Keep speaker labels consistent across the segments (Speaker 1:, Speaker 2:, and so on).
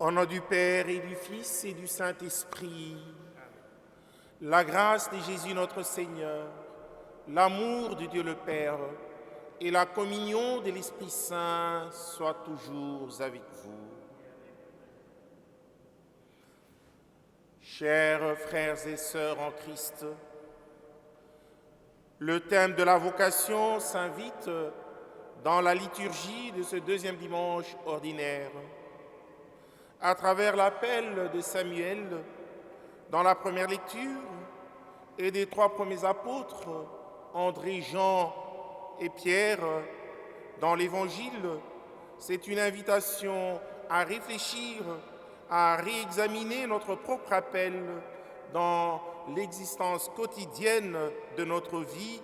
Speaker 1: Au nom du Père et du Fils et du Saint-Esprit, la grâce de Jésus notre Seigneur, l'amour de Dieu le Père et la communion de l'Esprit Saint soient toujours avec vous. Chers frères et sœurs en Christ, le thème de la vocation s'invite dans la liturgie de ce deuxième dimanche ordinaire, à travers l'appel de Samuel dans la première lecture et des trois premiers apôtres, André, Jean et Pierre, dans l'Évangile. C'est une invitation à réfléchir, à réexaminer notre propre appel dans l'existence quotidienne de notre vie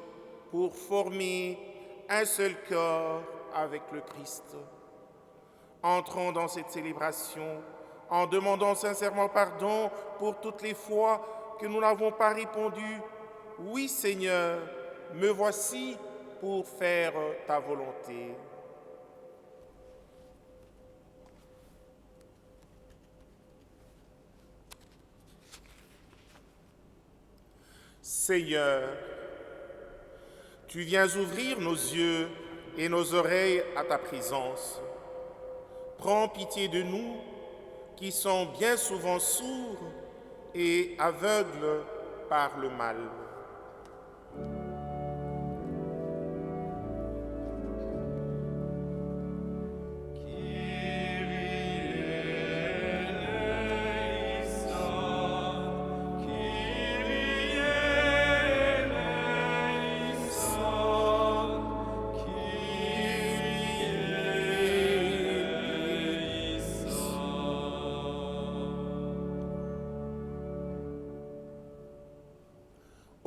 Speaker 1: pour former un seul corps avec le Christ. Entrons dans cette célébration en demandant sincèrement pardon pour toutes les fois que nous n'avons pas répondu « Oui Seigneur, me voici pour faire ta volonté ». Seigneur, tu viens ouvrir nos yeux et nos oreilles à ta présence. Prends pitié de nous qui sommes bien souvent sourds et aveugles par le mal.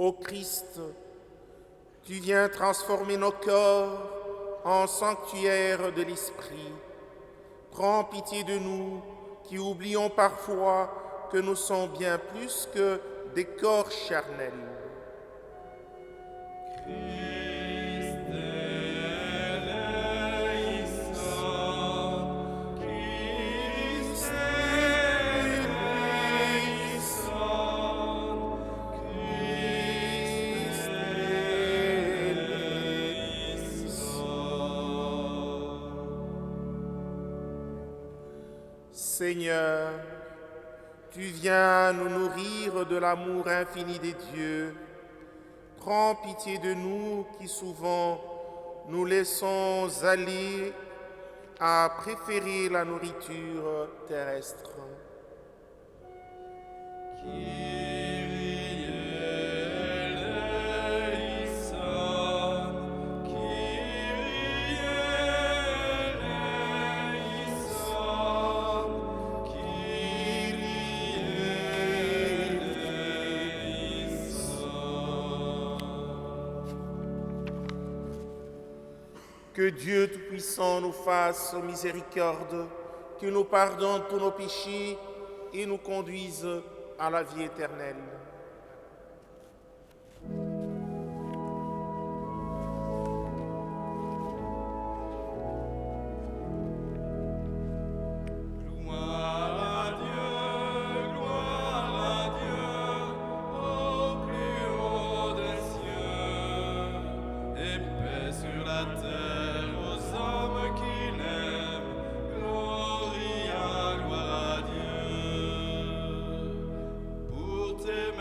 Speaker 1: Ô Christ, tu viens transformer nos corps en sanctuaire de l'Esprit. Prends pitié de nous qui oublions parfois que nous sommes bien plus que des corps charnels. Seigneur, tu viens nous nourrir de l'amour infini des dieux. Prends pitié de nous qui souvent nous laissons aller à préférer la nourriture terrestre. Que Dieu Tout-Puissant nous fasse miséricorde, qu'il nous pardonne tous nos péchés et nous conduise à la vie éternelle.
Speaker 2: Pour tes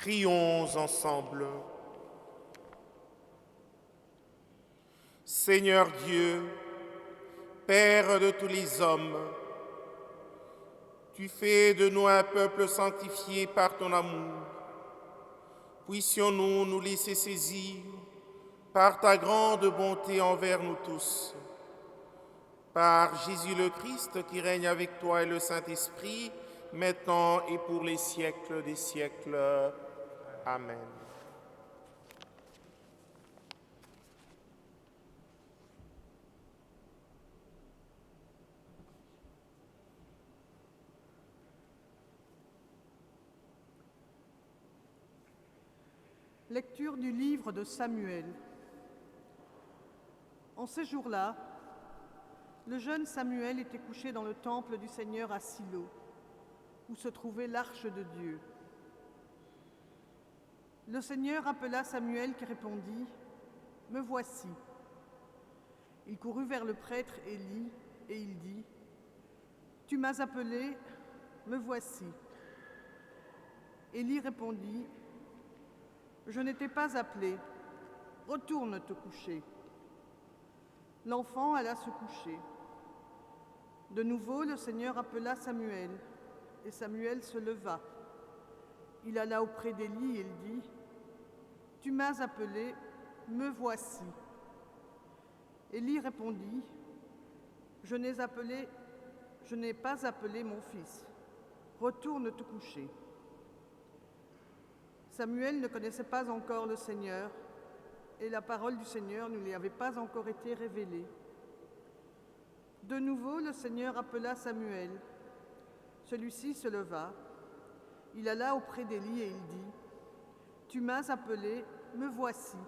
Speaker 1: Prions ensemble. Seigneur Dieu, Père de tous les hommes, tu fais de nous un peuple sanctifié par ton amour. Puissions-nous nous laisser saisir par ta grande bonté envers nous tous. Par Jésus le Christ qui règne avec toi et le Saint-Esprit, maintenant et pour les siècles des siècles. Amen.
Speaker 2: Lecture du livre de Samuel. En ces jours-là, le jeune Samuel était couché dans le temple du Seigneur à Silo, où se trouvait l'arche de Dieu. Le Seigneur appela Samuel qui répondit « Me voici ». Il courut vers le prêtre Élie et il dit « Tu m'as appelé, me voici ». Élie répondit « Je ne t'ai pas appelé, retourne te coucher ». L'enfant alla se coucher. De nouveau, le Seigneur appela Samuel, et Samuel se leva. Il alla auprès d'Élie et il dit « Tu m'as appelé, me voici ». Élie répondit « Je n'ai pas appelé mon fils, retourne te coucher ». Samuel ne connaissait pas encore le Seigneur, et la parole du Seigneur ne lui avait pas encore été révélée. De nouveau, le Seigneur appela Samuel. Celui-ci se leva. Il alla auprès d'Élie et il dit « Tu m'as appelé, me voici ».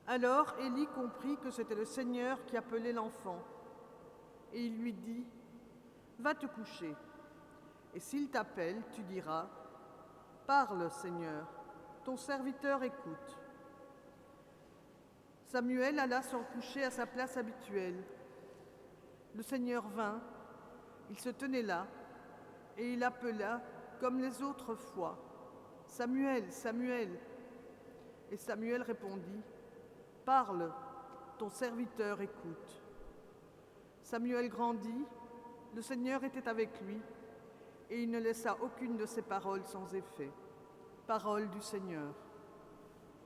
Speaker 2: Alors Élie comprit que c'était le Seigneur qui appelait l'enfant. Et il lui dit « Va te coucher. Et s'il t'appelle, tu diras « Parle, Seigneur, ton serviteur écoute ». Samuel alla se coucher à sa place habituelle. Le Seigneur vint, il se tenait là, et il appela comme les autres fois « Samuel, Samuel !» Et Samuel répondit « Parle, ton serviteur écoute ». Samuel grandit, le Seigneur était avec lui, et il ne laissa aucune de ses paroles sans effet. Parole du Seigneur.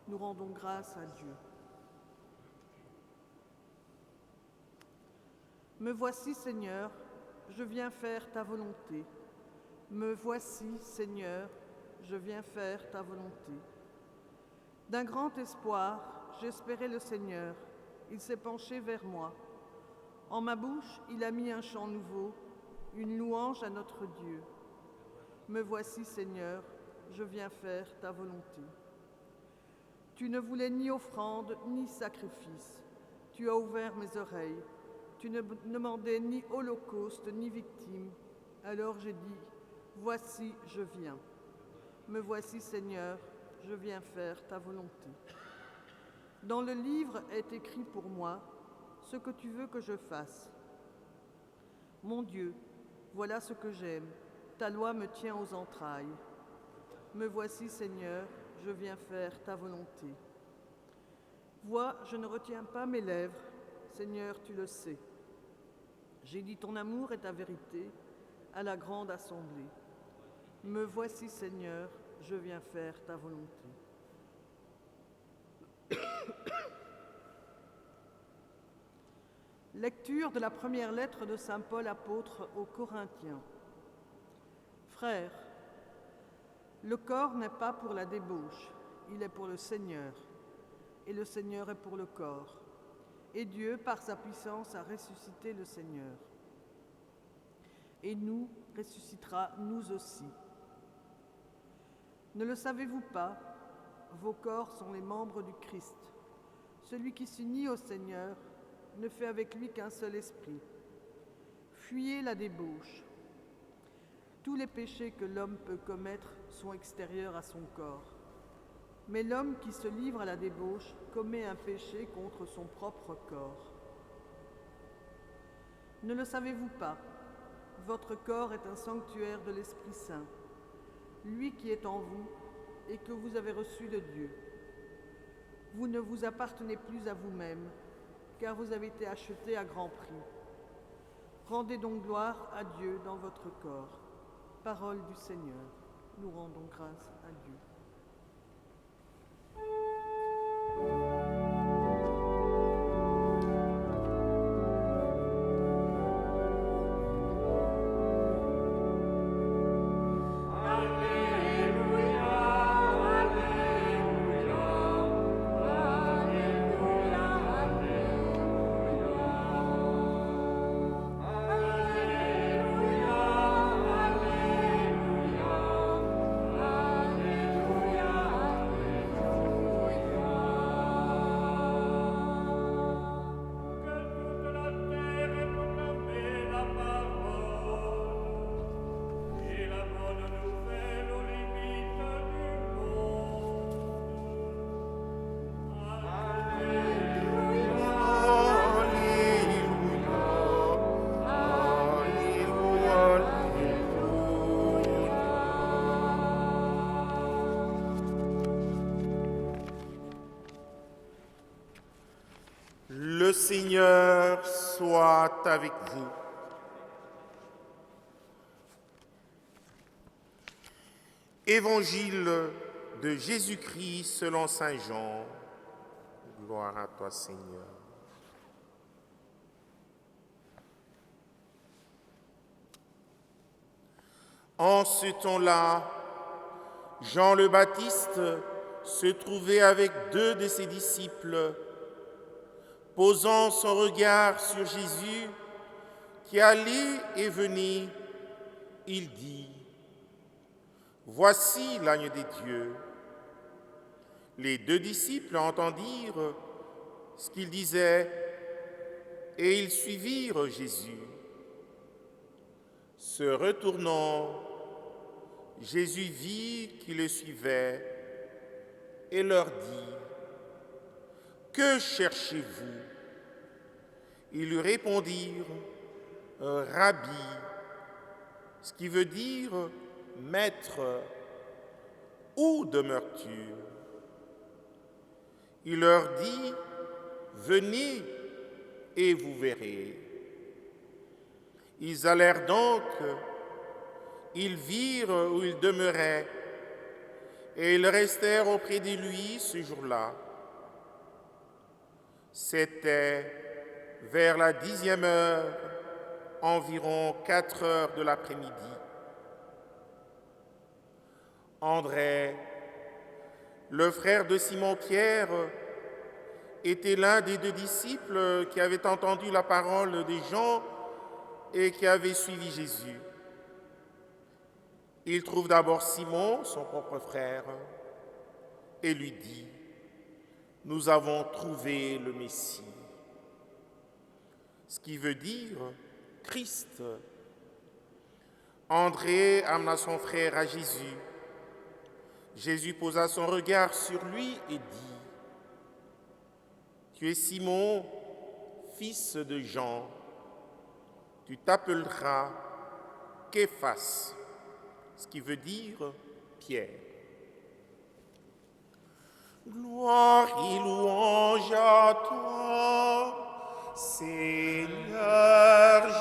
Speaker 2: Nous rendons grâce à Dieu. Me voici, Seigneur, je viens faire ta volonté. Me voici, Seigneur, je viens faire ta volonté. D'un grand espoir, j'espérais le Seigneur. Il s'est penché vers moi. En ma bouche, il a mis un chant nouveau, une louange à notre Dieu. Me voici, Seigneur, je viens faire ta volonté. Tu ne voulais ni offrande, ni sacrifice. Tu as ouvert mes oreilles. Tu ne demandais ni holocauste, ni victime. Alors j'ai dit, voici, je viens. Me voici, Seigneur, je viens faire ta volonté. Dans le livre est écrit pour moi ce que tu veux que je fasse. Mon Dieu, voilà ce que j'aime. Ta loi me tient aux entrailles. Me voici, Seigneur, je viens faire ta volonté. Vois, je ne retiens pas mes lèvres. Seigneur, tu le sais. J'ai dit ton amour et ta vérité à la grande assemblée. Me voici, Seigneur, je viens faire ta volonté. Lecture de la première lettre de saint Paul apôtre aux Corinthiens. Frères, le corps n'est pas pour la débauche, il est pour le Seigneur, et le Seigneur est pour le corps. Et Dieu, par sa puissance, a ressuscité le Seigneur. Et nous ressuscitera nous aussi. Ne le savez-vous pas? Vos corps sont les membres du Christ. Celui qui s'unit au Seigneur ne fait avec lui qu'un seul esprit. Fuyez la débauche. Tous les péchés que l'homme peut commettre sont extérieurs à son corps. Mais l'homme qui se livre à la débauche commet un péché contre son propre corps. Ne le savez-vous pas? Votre corps est un sanctuaire de l'Esprit Saint. lui qui est en vous et que vous avez reçu de Dieu. Vous ne vous appartenez plus à vous-même, car vous avez été achetés à grand prix. Rendez donc gloire à Dieu dans votre corps. Parole du Seigneur. Nous rendons grâce à Dieu.
Speaker 1: Le Seigneur soit avec vous. Évangile de Jésus-Christ selon saint Jean. Gloire à toi, Seigneur. En ce temps-là, Jean le Baptiste se trouvait avec 2 de ses disciples. Posant son regard sur Jésus, qui allait et venait, il dit : « Voici l'agneau de Dieu. » Les 2 disciples entendirent ce qu'il disait et ils suivirent Jésus. Se retournant, Jésus vit qu'ils le suivaient et leur dit : « Que cherchez-vous ? » Ils lui répondirent : « Rabbi », ce qui veut dire « Maître », où demeures-tu ? Il leur dit : « Venez et vous verrez. » Ils allèrent donc, ils virent où il demeurait, et ils restèrent auprès de lui ce jour-là. C'était vers la 10e heure, environ 4 heures de l'après-midi. André, le frère de Simon-Pierre, était l'un des 2 disciples qui avaient entendu la parole de Jean et qui avaient suivi Jésus. Il trouve d'abord Simon, son propre frère, et lui dit : « Nous avons trouvé le Messie », ce qui veut dire Christ. André amena son frère à Jésus. Jésus posa son regard sur lui et dit : « Tu es Simon, fils de Jean. Tu t'appelleras Képhas », ce qui veut dire Pierre. Gloire et louange à toi, Seigneur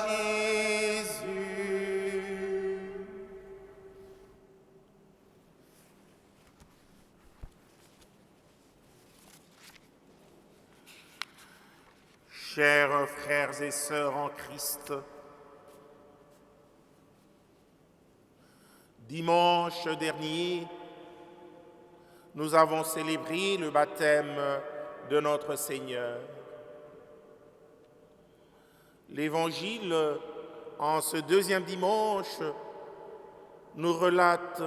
Speaker 1: Jésus. Chers frères et sœurs en Christ, dimanche dernier, nous avons célébré le baptême de notre Seigneur. L'Évangile, en ce 2e dimanche, nous relate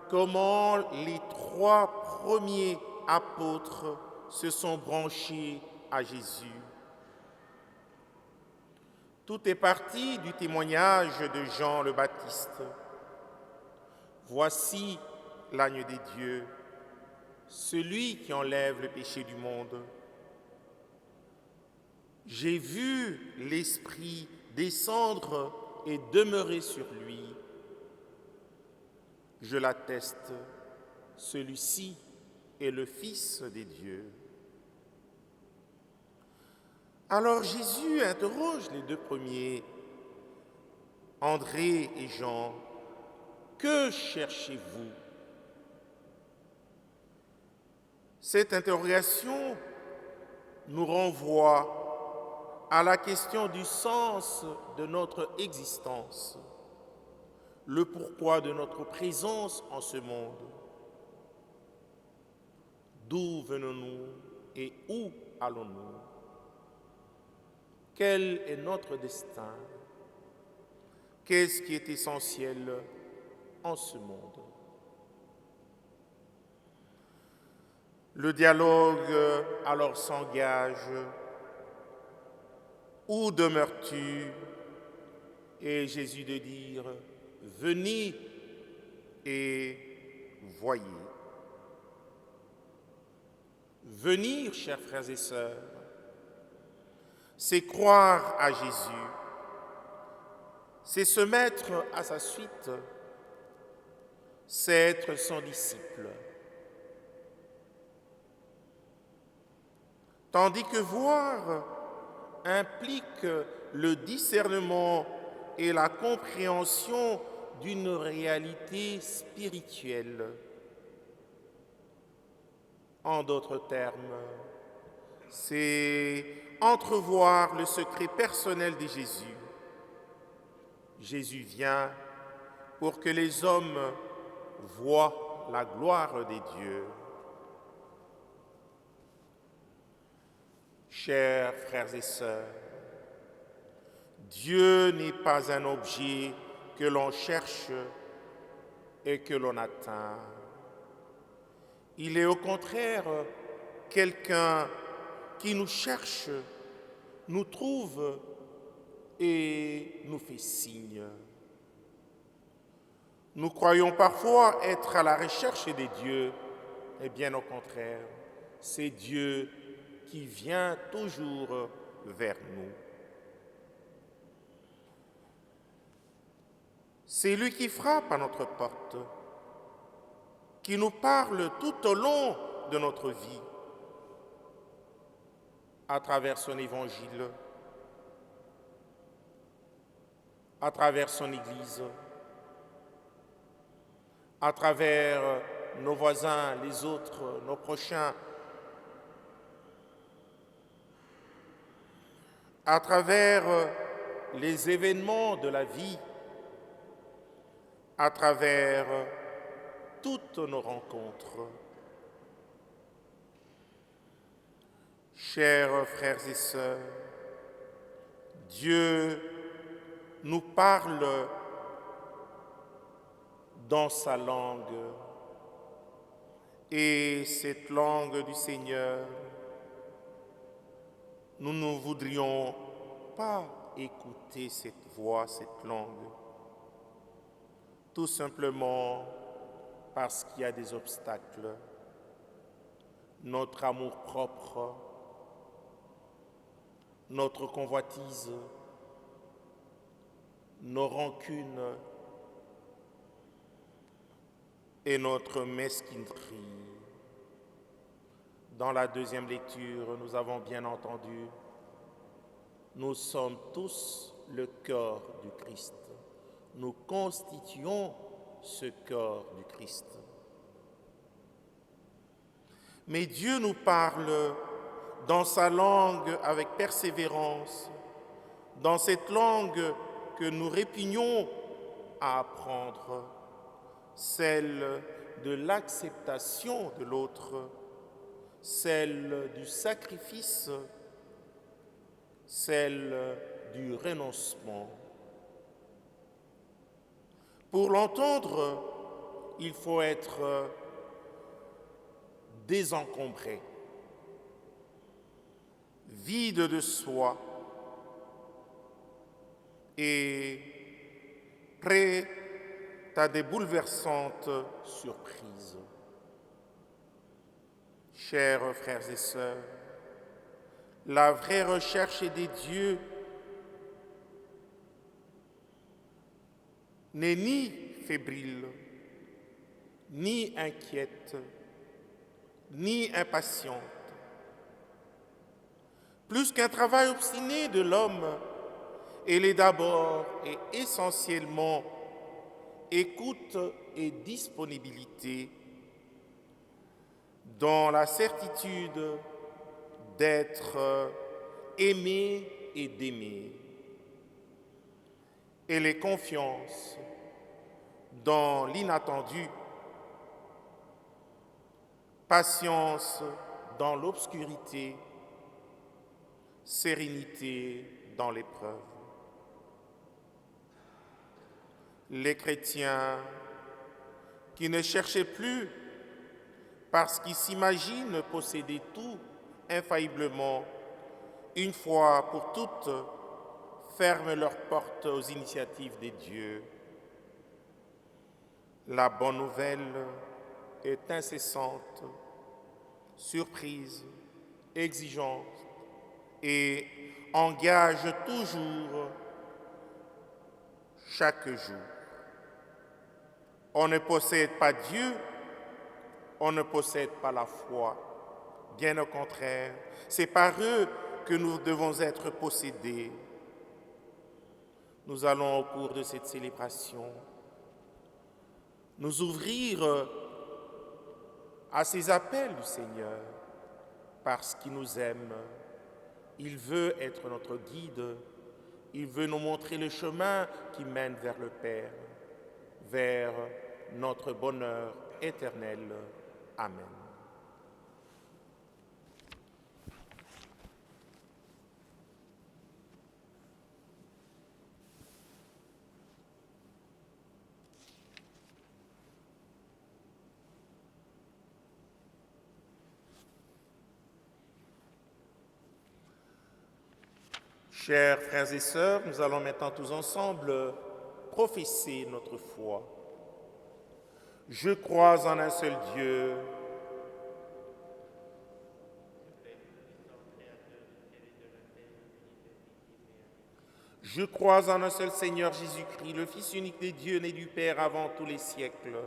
Speaker 1: comment les 3 premiers apôtres se sont branchés à Jésus. Tout est parti du témoignage de Jean le Baptiste. Voici l'agneau de Dieu, celui qui enlève le péché du monde. J'ai vu l'Esprit descendre et demeurer sur lui. Je l'atteste, celui-ci est le Fils des dieux. Alors Jésus interroge les deux premiers, André et Jean. Que cherchez-vous? Cette interrogation nous renvoie à la question du sens de notre existence, le pourquoi de notre présence en ce monde. D'où venons-nous et où allons-nous? Quel est notre destin? Qu'est-ce qui est essentiel en ce monde? Le dialogue alors s'engage. Où demeures-tu? Et Jésus de dire, venez et voyez. Venir, chers frères et sœurs, c'est croire à Jésus, c'est se mettre à sa suite, c'est être son disciple. Tandis que voir implique le discernement et la compréhension d'une réalité spirituelle. En d'autres termes, c'est entrevoir le secret personnel de Jésus. Jésus vient pour que les hommes voient la gloire des dieux. Chers frères et sœurs, Dieu n'est pas un objet que l'on cherche et que l'on atteint. Il est au contraire quelqu'un qui nous cherche, nous trouve et nous fait signe. Nous croyons parfois être à la recherche des dieux, et bien au contraire, c'est Dieu qui vient toujours vers nous. C'est lui qui frappe à notre porte, qui nous parle tout au long de notre vie, à travers son évangile, à travers son Église, à travers nos voisins, les autres, nos prochains, à travers les événements de la vie, à travers toutes nos rencontres. Chers frères et sœurs, Dieu nous parle dans sa langue, et cette langue du Seigneur, nous ne voudrions pas écouter cette voix, cette langue, tout simplement parce qu'il y a des obstacles. Notre amour-propre, notre convoitise, nos rancunes et notre mesquinerie. Dans la deuxième lecture, nous avons bien entendu, nous sommes tous le corps du Christ. Nous constituons ce corps du Christ. Mais Dieu nous parle dans sa langue avec persévérance, dans cette langue que nous répugnons à apprendre, celle de l'acceptation de l'autre, celle du sacrifice, celle du renoncement. Pour l'entendre, il faut être désencombré, vide de soi et prêt à des bouleversantes surprises. Chers frères et sœurs, la vraie recherche des dieux n'est ni fébrile, ni inquiète, ni impatiente. Plus qu'un travail obstiné de l'homme, elle est d'abord et essentiellement écoute et disponibilité, dans la certitude d'être aimé et d'aimer. Elle est confiance dans l'inattendu, patience dans l'obscurité, sérénité dans l'épreuve. Les chrétiens qui ne cherchaient plus parce qu'ils s'imaginent posséder tout infailliblement, une fois pour toutes, ferment leurs portes aux initiatives des dieux. La bonne nouvelle est incessante, surprise, exigeante et engage toujours, chaque jour. On ne possède pas Dieu, on ne possède pas la foi. Bien au contraire, c'est par eux que nous devons être possédés. Nous allons, au cours de cette célébration, nous ouvrir à ces appels du Seigneur, parce qu'il nous aime. Il veut être notre guide. Il veut nous montrer le chemin qui mène vers le Père, vers notre bonheur éternel. Amen. Chers frères et sœurs, nous allons maintenant tous ensemble professer notre foi. Je crois en un seul Dieu, je crois en un seul Seigneur Jésus-Christ, le Fils unique de Dieu, né du Père avant tous les siècles,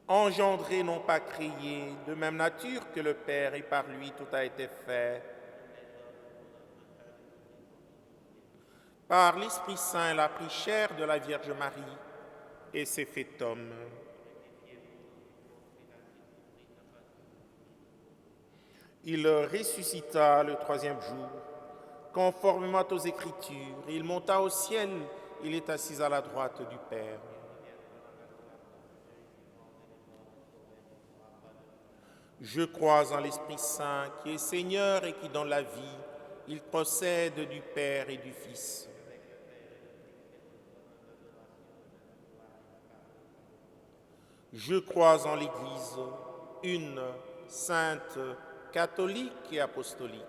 Speaker 1: engendré, non pas créé, de même nature que le Père, et par lui tout a été fait. Par l'Esprit Saint, il a pris chair de la Vierge Marie et s'est fait homme. Il ressuscita le troisième jour, conformément aux Écritures. Il monta au ciel, il est assis à la droite du Père. Je crois en l'Esprit Saint, qui est Seigneur et qui donne la vie. Il procède du Père et du Fils. Je crois en l'Église, une, sainte, catholique et apostolique.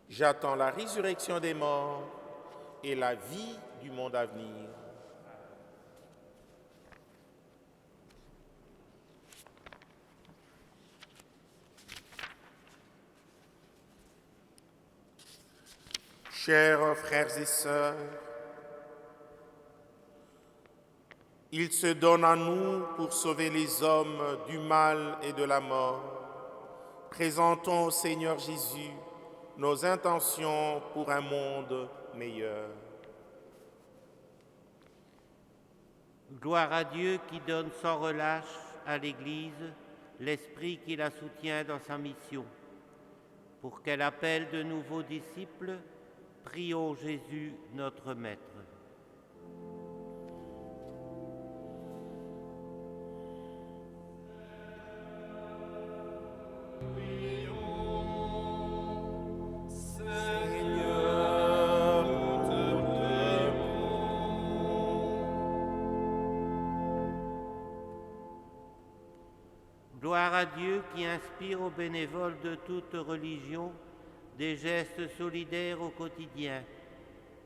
Speaker 1: J'attends la résurrection des morts et la vie du monde à venir. Chers frères et sœurs, il se donne à nous pour sauver les hommes du mal et de la mort. Présentons au Seigneur Jésus nos intentions pour un monde meilleur.
Speaker 3: Gloire à Dieu qui donne sans relâche à l'Église l'esprit qui la soutient dans sa mission. Pour qu'elle appelle de nouveaux disciples, prions Jésus notre Maître. Gloire à Dieu qui inspire aux bénévoles de toute religion des gestes solidaires au quotidien,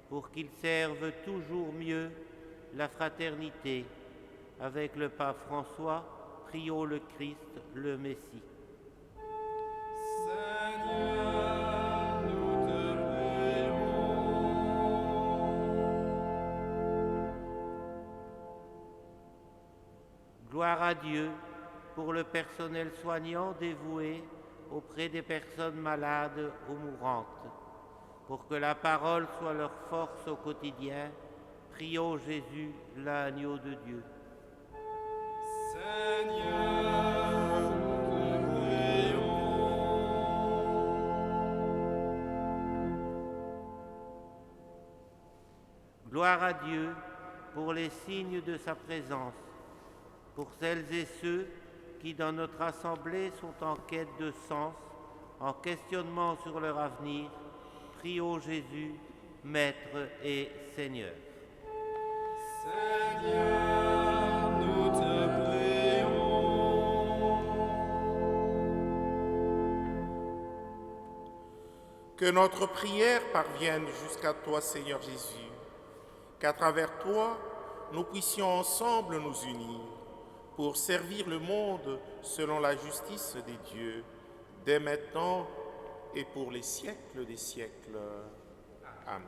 Speaker 3: pour qu'ils servent toujours mieux la fraternité. Avec le pape François, prions le Christ, le Messie. Seigneur, nous te prions. Gloire à Dieu pour le personnel soignant dévoué auprès des personnes malades ou mourantes. Pour que la parole soit leur force au quotidien, prions Jésus, l'agneau de Dieu.
Speaker 4: Seigneur, nous te prions.
Speaker 3: Gloire à Dieu pour les signes de sa présence, pour celles et ceux qui dans notre assemblée sont en quête de sens, en questionnement sur leur avenir. Prions Jésus, Maître et Seigneur.
Speaker 4: Seigneur, nous te prions.
Speaker 1: Que notre prière parvienne jusqu'à toi, Seigneur Jésus, qu'à travers toi, nous puissions ensemble nous unir pour servir le monde selon la justice des dieux, dès maintenant et pour les siècles des siècles. Amen.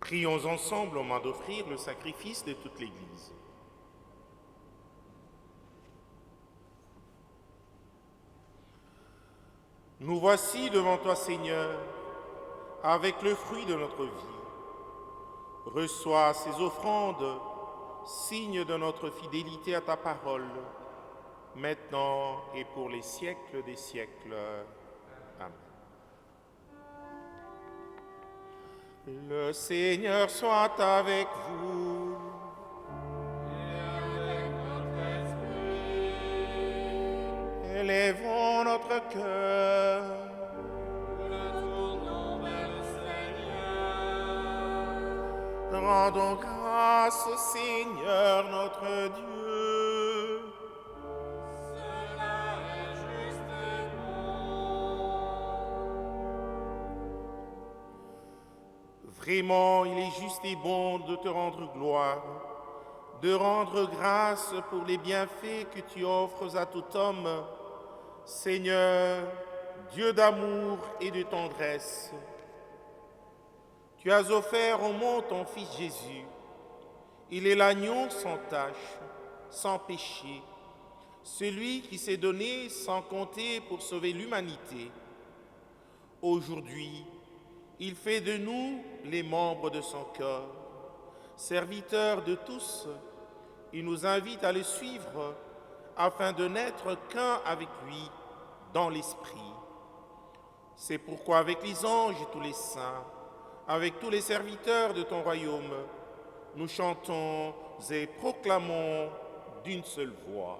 Speaker 1: Prions ensemble au moment d'offrir le sacrifice de toute l'Église. Nous voici devant toi, Seigneur, avec le fruit de notre vie. Reçois ces offrandes, signe de notre fidélité à ta parole, maintenant et pour les siècles des siècles. Amen. Le Seigneur soit avec vous.
Speaker 4: Et avec notre esprit,
Speaker 1: Élevons notre cœur.
Speaker 4: nous le tournons vers le Seigneur.
Speaker 1: Rendons grâce au Seigneur notre Dieu.
Speaker 4: Cela est juste et bon.
Speaker 1: Vraiment, il est juste et bon de te rendre gloire, de rendre grâce pour les bienfaits que tu offres à tout homme, Seigneur, Dieu d'amour et de tendresse. Tu as offert au monde ton Fils Jésus. Il est l'agneau sans tache, sans péché, celui qui s'est donné sans compter pour sauver l'humanité. Aujourd'hui, il fait de nous les membres de son corps. Serviteur de tous, il nous invite à le suivre, afin de n'être qu'un avec lui dans l'esprit. C'est pourquoi avec les anges et tous les saints, avec tous les serviteurs de ton royaume, nous chantons et proclamons d'une seule voix.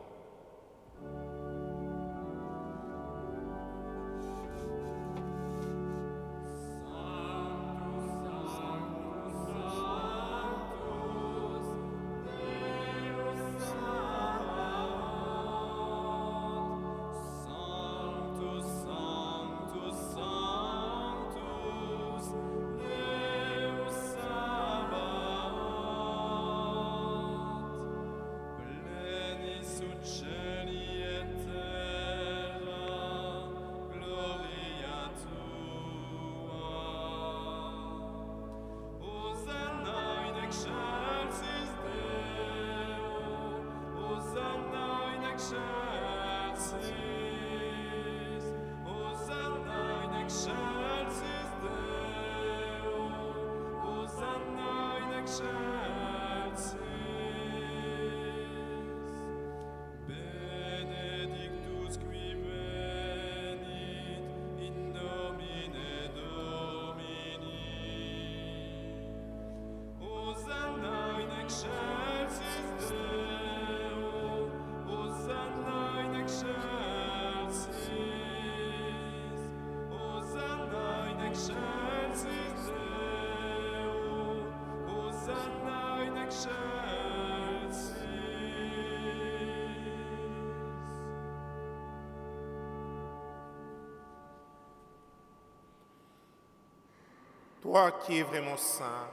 Speaker 1: Toi qui es vraiment saint,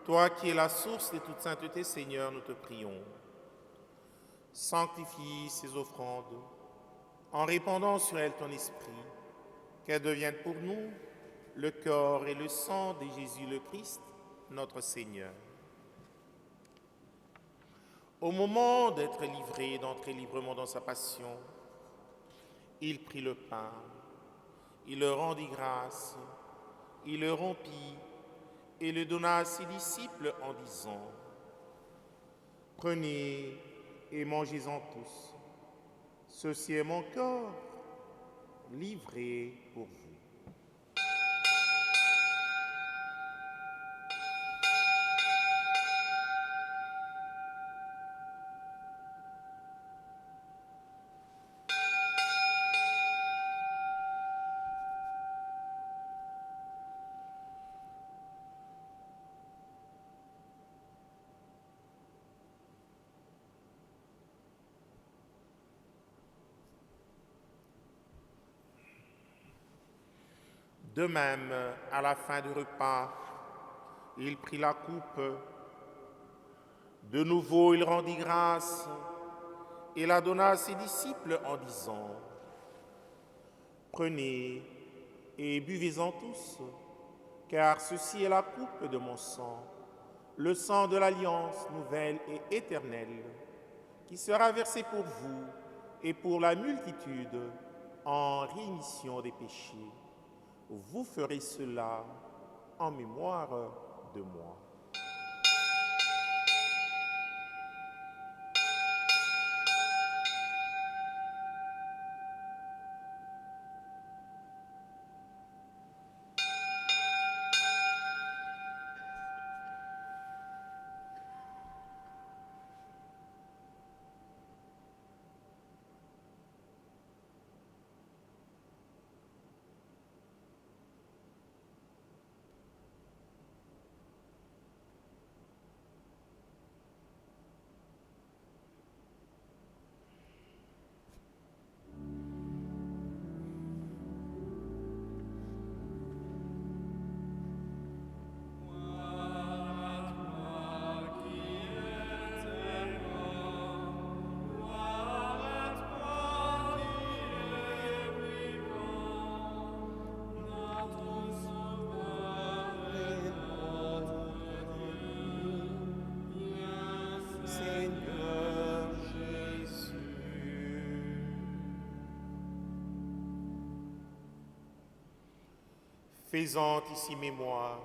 Speaker 1: toi qui es la source de toute sainteté, Seigneur, nous te prions. Sanctifie ces offrandes en répandant sur elles ton esprit, qu'elles deviennent pour nous le corps et le sang de Jésus le Christ, notre Seigneur. Au moment d'être livré, d'entrer librement dans sa passion, il prit le pain, il le rendit grâce, il le rompit et le donna à ses disciples en disant : « Prenez et mangez-en tous. Ceci est mon corps, livré pour vous. » De même, à la fin du repas, il prit la coupe. De nouveau, il rendit grâce et la donna à ses disciples en disant : « Prenez et buvez-en tous, car ceci est la coupe de mon sang, le sang de l'alliance nouvelle et éternelle, qui sera versé pour vous et pour la multitude en rémission des péchés. Vous ferez cela en mémoire de moi. » Faisant ici mémoire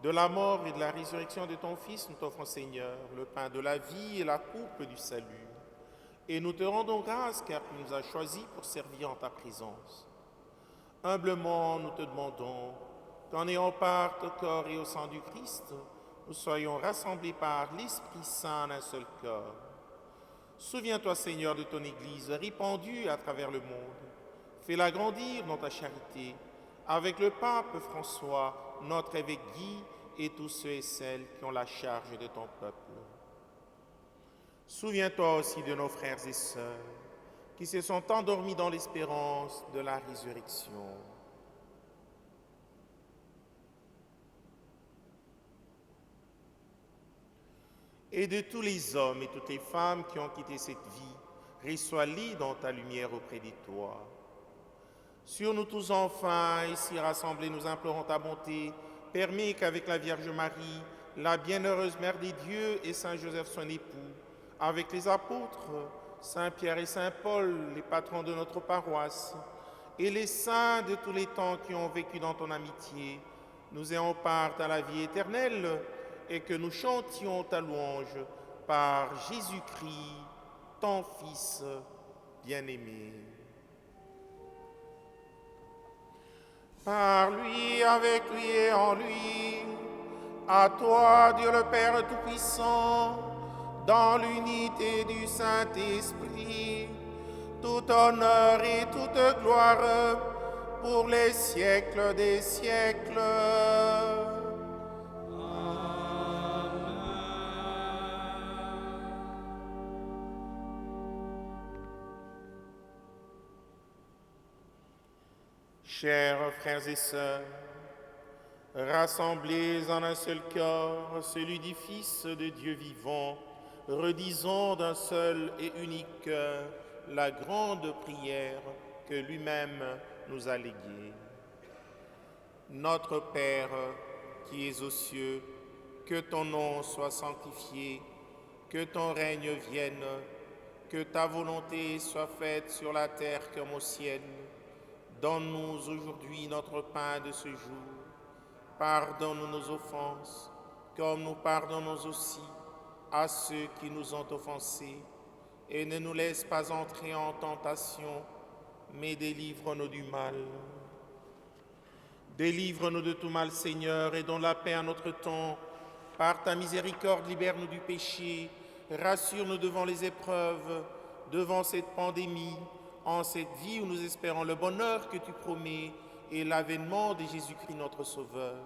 Speaker 1: de la mort et de la résurrection de ton Fils, nous t'offrons, Seigneur, le pain de la vie et la coupe du salut. Et nous te rendons grâce car tu nous as choisis pour servir en ta présence. Humblement, nous te demandons qu'en ayant part au corps et au sang du Christ, nous soyons rassemblés par l'Esprit Saint en un seul corps. Souviens-toi, Seigneur, de ton Église répandue à travers le monde. Fais-la grandir dans ta charité, avec le pape François, notre évêque Guy et tous ceux et celles qui ont la charge de ton peuple. Souviens-toi aussi de nos frères et sœurs qui se sont endormis dans l'espérance de la résurrection. Et de tous les hommes et toutes les femmes qui ont quitté cette vie, reçois-les dans ta lumière auprès de toi. Sur nous tous enfin, ici rassemblés, nous implorons ta bonté. Permets qu'avec la Vierge Marie, la bienheureuse Mère des Dieux et Saint Joseph son époux, avec les apôtres, Saint Pierre et Saint Paul, les patrons de notre paroisse, et les saints de tous les temps qui ont vécu dans ton amitié, nous ayons part à la vie éternelle et que nous chantions ta louange par Jésus-Christ, ton Fils bien-aimé. Par lui, avec lui et en lui, à toi, Dieu le Père Tout-Puissant, dans l'unité du Saint-Esprit, tout honneur et toute gloire pour les siècles des siècles. Chers frères et sœurs, rassemblés en un seul corps, celui du Fils de Dieu vivant, redisons d'un seul et unique cœur la grande prière que lui-même nous a léguée. Notre Père, qui es aux cieux, que ton nom soit sanctifié, que ton règne vienne, que ta volonté soit faite sur la terre comme au ciel. Donne-nous aujourd'hui notre pain de ce jour. Pardonne-nous nos offenses, comme nous pardonnons aussi à ceux qui nous ont offensés. Et ne nous laisse pas entrer en tentation, mais délivre-nous du mal. Délivre-nous de tout mal, Seigneur, et donne la paix à notre temps. Par ta miséricorde, libère-nous du péché. Rassure-nous devant les épreuves, devant cette pandémie, en cette vie où nous espérons le bonheur que tu promets et l'avènement de Jésus-Christ notre Sauveur.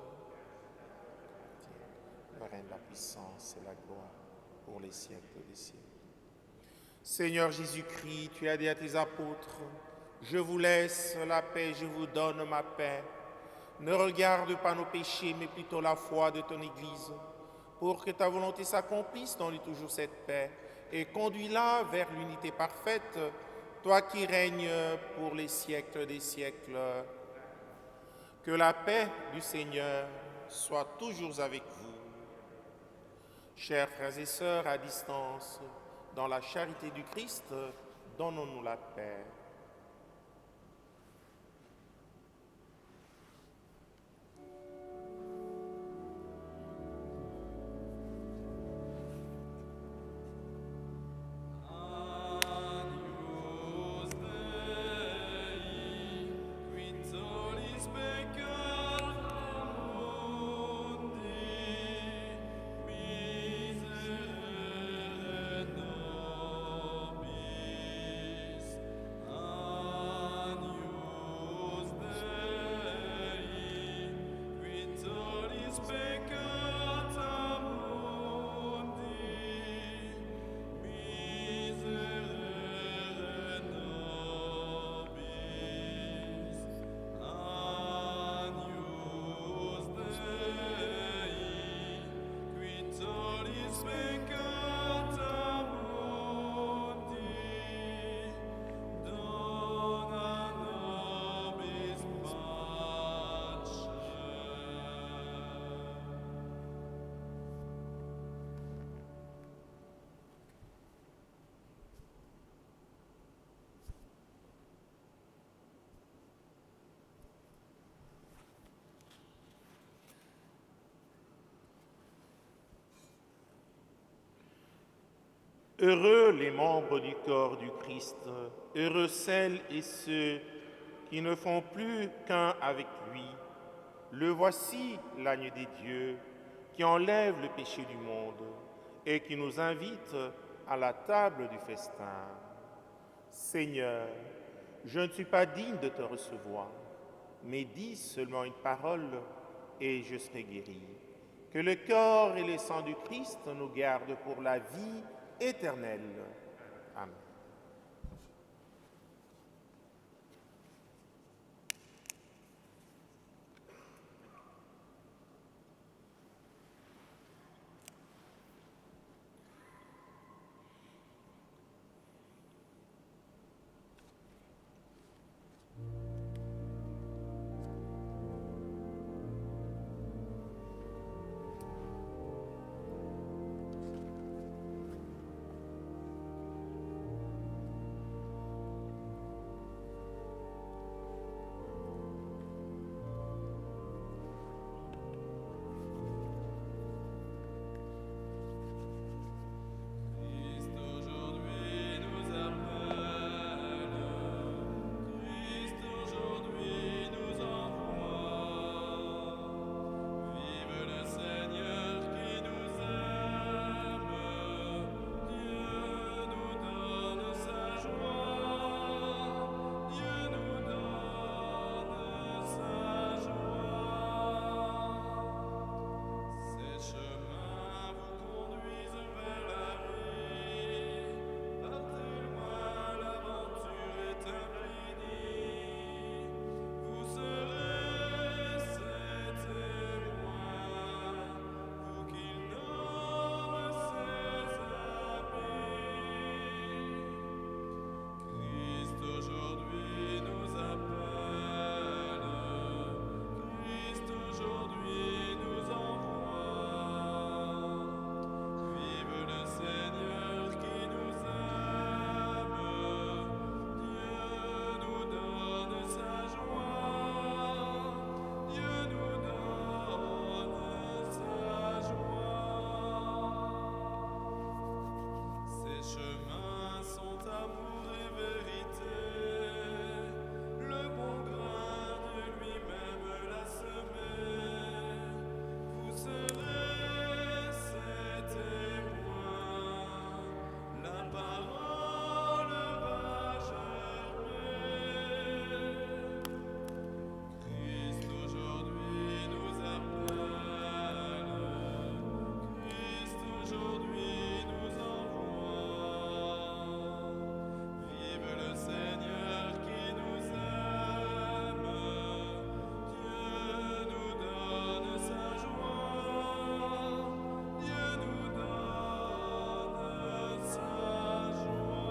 Speaker 1: Le règne, la puissance et la gloire pour les siècles des siècles. Seigneur Jésus-Christ, tu as dit à tes apôtres, « Je vous laisse la paix, je vous donne ma paix. Ne regarde pas nos péchés, mais plutôt la foi de ton Église, pour que ta volonté s'accomplisse dans lui toujours cette paix, et conduis-la vers l'unité parfaite, toi qui règnes pour les siècles des siècles. Que la paix du Seigneur soit toujours avec vous. Chers frères et sœurs à distance, dans la charité du Christ, donnons-nous la paix.
Speaker 4: Miserere nobis,
Speaker 1: Heureux les membres du corps du Christ, heureux celles et ceux qui ne font plus qu'un avec lui. Le voici, l'agneau des dieux, qui enlève le péché du monde et qui nous invite à la table du festin. Seigneur, je ne suis pas digne de te recevoir, mais dis seulement une parole et je serai guéri. Que le corps et le sang du Christ nous gardent pour la vie éternelle. Amen.
Speaker 4: Christ aujourd'hui nous appelle, Christ aujourd'hui nous envoie. Vive le Seigneur qui nous aime, Dieu nous donne sa joie, Dieu nous donne sa joie. Ces chemins vous conduisent vers la vie, partez loin, l'aventure est infinie. Vous serez ses témoins, vous qu'il nomme ses amis. Christ aujourd'hui nous appelle, Christ aujourd'hui nous envoie. Vive le Seigneur qui nous aime, Dieu nous donne sa joie, Dieu nous donne sa joie. Ces chemins sont amour et vérité, le bon grain Dieu lui-même l'a semé. Vous serez ses témoins, la parole va germer. Christ aujourd'hui nous appelle, Christ aujourd'hui nous envoie. Vive le Seigneur qui nous aime, Dieu nous donne sa joie, Dieu nous donne sa joie.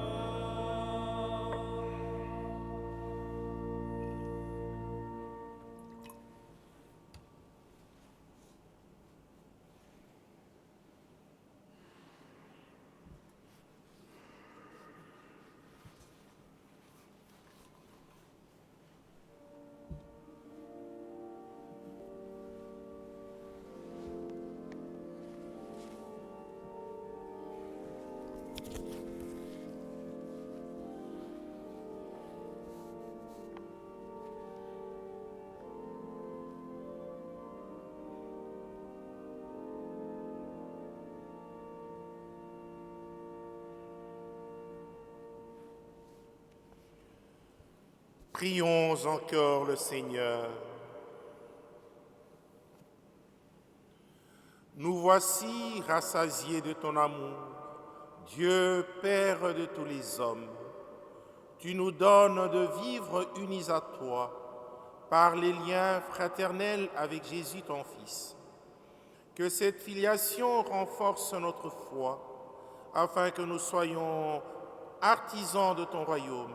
Speaker 1: Prions encore le Seigneur. Nous voici rassasiés de ton amour, Dieu Père de tous les hommes. Tu nous donnes de vivre unis à toi par les liens fraternels avec Jésus ton Fils. Que cette filiation renforce notre foi, afin que nous soyons artisans de ton royaume.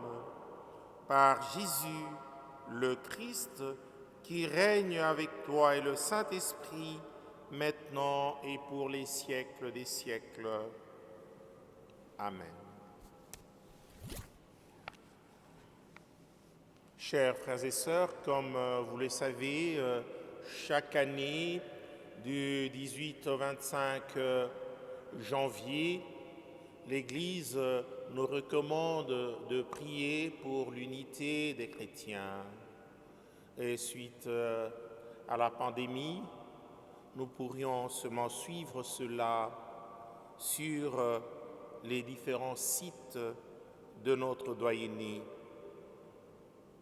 Speaker 1: Par Jésus, le Christ, qui règne avec toi et le Saint-Esprit, maintenant et pour les siècles des siècles. Amen. Chers frères et sœurs, comme vous le savez, chaque année, du 18 au 25 janvier, l'Église nous recommande de prier pour l'unité des chrétiens. Et suite à la pandémie, nous pourrions seulement suivre cela sur les différents sites de notre doyenné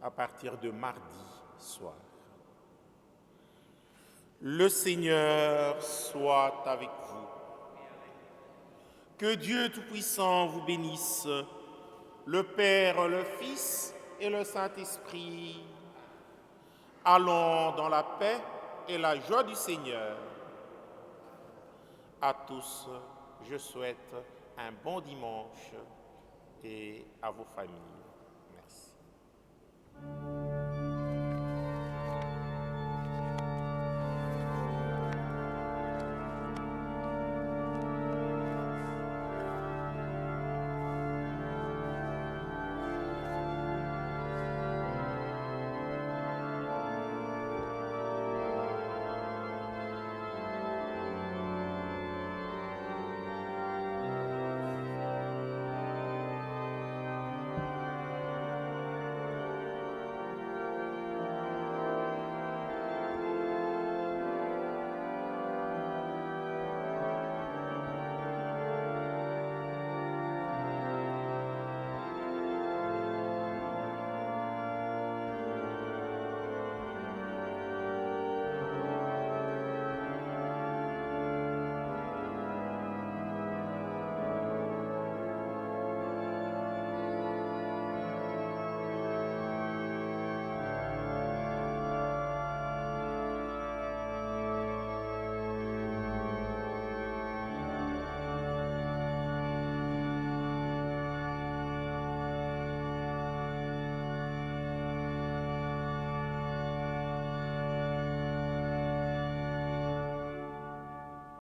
Speaker 1: à partir de mardi soir. Le Seigneur soit avec vous. Que Dieu Tout-Puissant vous bénisse, le Père, le Fils et le Saint-Esprit. Allons dans la paix et la joie du Seigneur. À tous, je souhaite un bon dimanche et à vos familles.